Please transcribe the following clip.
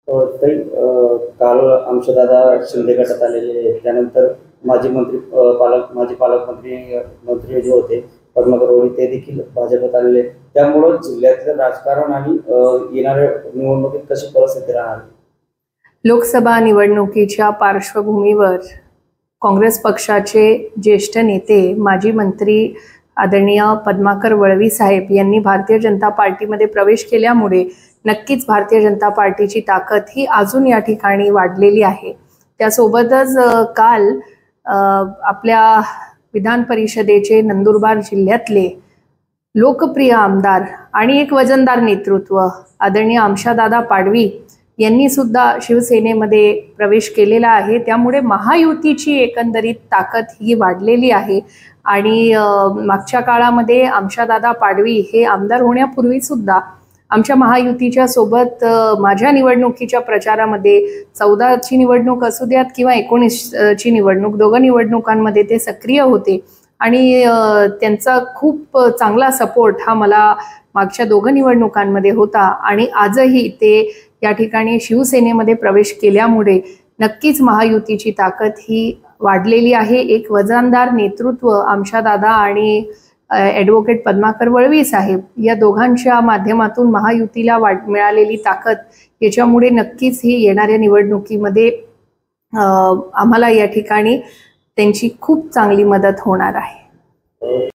काल अंशदादा शिंदे गटात आलेले, त्यानंतर माजी पालकमंत्री जे होते पद्माकर वळवी ते देखील भाजपत आलेले, त्यामुळे जिल्ह्यातलं राजकारण आणि येणाऱ्या निवडणुकीत कशी परिस्थिती राहणार? लोकसभा निवडणुकीच्या पार्श्वभूमीवर काँग्रेस पक्षाचे ज्येष्ठ नेते माजी मंत्री आदरणीय पद्माकर वळवी साहेब यांनी भारतीय जनता पार्टीमध्ये प्रवेश केल्यामुळे नक्कीच भारतीय जनता पार्टीची ताकद ही अजून या ठिकाणी वाढलेली आहे। त्यासोबतच काल आपल्या विधान परिषदेचे नंदुरबार जिल्ह्यातले लोकप्रिय आमदार आणि एक वजनदार नेतृत्व आदरणीय आमशादादा पाडवी यांनी सुद्धा शिवसेनेमध्ये प्रवेश केलेला आहे। त्यामुळे महायुतीची एकंदरीत ताकद ही वाढलेली आहे आणि मागच्या काळामध्ये आमशादादा पाडवी हे आमदार होण्यापूर्वी सुद्धा आमच्या महायुतीच्या सोबत माझ्या निवडणुकीच्या प्रचारामध्ये 14ची निवडणूक असू द्यात किंवा 19ची निवडणूक, दोघं निवडणुकांमध्ये ते सक्रिय होते आणि त्यांचा खूप चांगला सपोर्ट हा मला मागच्या दोघं निवडणुकांमध्ये होता आणि आजही ते या ठिकाणी शिवसेनेमध्ये प्रवेश केल्यामुळे नक्कीच महायुतीची ताकद ही वाढलेली आहे। एक वजनदार नेतृत्व आमशादादा आणि ॲडव्होकेट पद्माकर वळवी साहेब या दोघांच्या माध्यमातून महायुतीला मिळालेली ताकद याच्यामुळे नक्कीच ही येणाऱ्या निवडणुकीमध्ये आम्हाला या ठिकाणी त्यांची खूप चांगली मदत होणार आहे।